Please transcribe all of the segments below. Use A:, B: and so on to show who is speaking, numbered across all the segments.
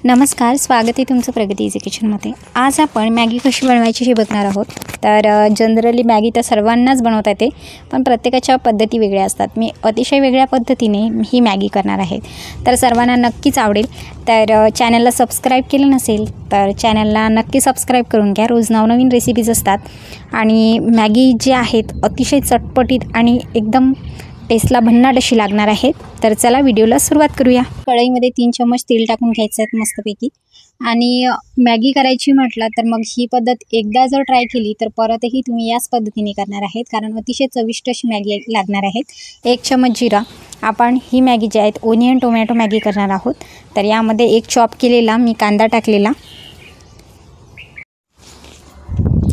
A: नमस्कार, स्वागत आहे तुमचं प्रगती इझी किचनमध्ये। आज आपण मॅगी कशी बनवायची हे बघणार आहोत। तर जनरली मॅगी तर सर्वांनाच बनवता येते, पण प्रत्येकाच्या पद्धती वेगळ्या असतात। मी अतिशय वेगळ्या पद्धतीने ही मॅगी करणार आहे, तर सर्वांना नक्कीच आवडेल। तर चॅनलला सबस्क्राईब केलं नसेल तर चॅनलला नक्की सबस्क्राईब करून घ्या। रोज नवनवीन रेसिपीज असतात आणि मॅगी जी आहेत अतिशय चटपटीत आणि एकदम टेस्टला भन्नाट अशी लागणार आहे। तर चला व्हिडिओला सुरुवात करूया। कढईमध्ये 3 चम्मच तेल टाकून घ्यायचं आहे मस्तपैकी। आणि मॅगी करायची म्हटलं तर मग ही पद्धत एकदा जर ट्राय केली तर परतही तुम्ही याच पद्धतीने करणार आहेत, कारण अतिशय चविष्ट अशी मॅगी लागणार आहे। 1 चम्मच जिरा। आपण ही मॅगी जी आहे ओनियन टोमॅटो मॅगी करणार आहोत, तर यामध्ये 1 चॉप केलेला मी कांदा टाकलेला,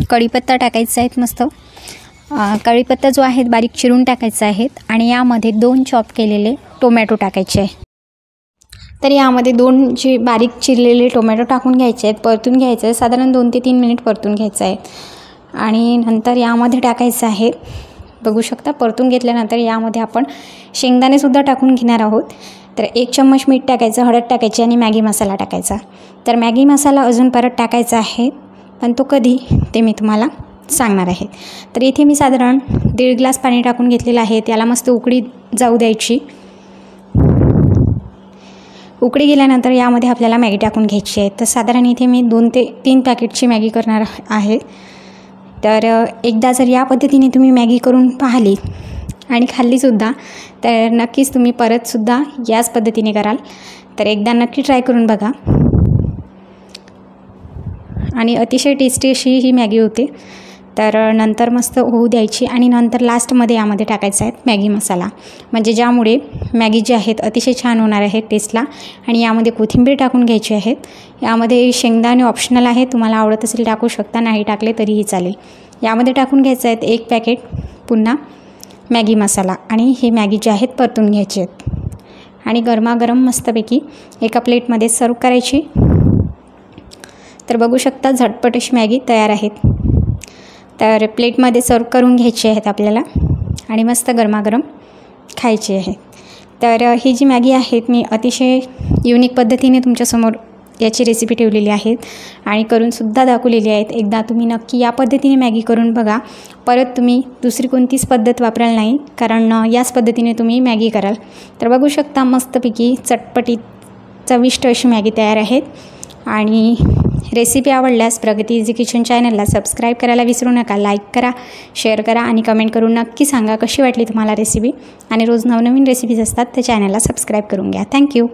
A: कढीपत्ता टाकायचा आहे मस्त। कढीपत्ता जो आहे बारीक चिरून टाकायचा आहे आणि यामध्ये 2 चॉप केलेले टोमॅटो टाकायचे आहे। तर यामध्ये 2 जे बारीक चिरलेले टोमॅटो टाकून घ्यायचे आहेत, परतून घ्यायचं आहे। साधारण 2 ते 3 मिनिट परतून घ्यायचं आहे आणि नंतर यामध्ये टाकायचं आहे, बघू शकता परतून घेतल्यानंतर यामध्ये आपण शेंगदाणे सुद्धा टाकून घेणार आहोत। तर 1 चम्मच मीठ टाकायचं, हळद टाकायची आणि मॅगी मसाला टाकायचा। तर मॅगी मसाला अजून परत टाकायचा आहे, पण तो कधी ते मी तुम्हाला सांगणार आहे। तर इथे मी साधारण 1.5 ग्लास पाणी टाकून घेतलेलं आहे। त्याला मस्त उकळी जाऊ द्यायची। उकळी गेल्यानंतर यामध्ये आपल्याला मॅगी टाकून घ्यायची आहे। तर साधारण इथे मी 2 ते 3 पॅकेटची मॅगी करणार आहे। तर एकदा जर या पद्धतीने तुम्ही मॅगी करून पाहिली आणि खाल्लीसुद्धा तर नक्कीच तुम्ही परतसुद्धा याच पद्धतीने कराल। तर एकदा नक्की ट्राय करून बघा आणि अतिशय टेस्टी अशी ही मॅगी होते। तर नंतर मस्त होऊ द्यायची आणि नंतर लास्टमध्ये यामध्ये टाकायचा आहे मॅगी मसाला, म्हणजे ज्यामुळे मॅगी जी आहेत अतिशय छान होणार आहे टेस्टला। आणि यामध्ये कोथिंबीर टाकून घ्यायची आहे। यामध्ये शेंगदाणे ऑप्शनल आहे, तुम्हाला आवडत असेल टाकू शकता, नाही टाकले तरीही चालेल। यामध्ये टाकून घ्यायचं आहे 1 पॅकेट पुन्हा मॅगी मसाला आणि ही मॅगी जी आहेत परतून घ्यायची आहेत आणि गरमागरम मस्तपैकी एका प्लेटमध्ये सर्व करायची। तर बघू शकता झटपट अशी मॅगी तयार आहेत। तर प्लेटमध्ये सर्व करून घ्यायची आहेत आपल्याला आणि मस्त गरमागरम खायची आहे। तर ही जी मॅगी आहेत मी अतिशय युनिक पद्धतीने तुमच्यासमोर याची रेसिपी ठेवलेली आहे आणि करूनसुद्धा दाखवलेली आहेत। एकदा तुम्ही नक्की या पद्धतीने मॅगी करून बघा, परत तुम्ही दुसरी कोणतीच पद्धत वापराल नाही, कारण याच पद्धतीने तुम्ही मॅगी कराल। तर बघू शकता मस्तपैकी चटपटीत चविष्ट अशी मॅगी तयार आहेत। आणि रेसिपी आवडल्यास प्रगती इझी किचन चॅनलला सबस्क्राईब करायला विसरू नका। लाईक करा, शेअर करा आणि कमेंट करून नक्की सांगा कशी वाटली तुम्हाला रेसिपी। आणि रोज नवनवीन रेसिपीज असतात तर चॅनलला सबस्क्राईब करून घ्या। थँक्यू।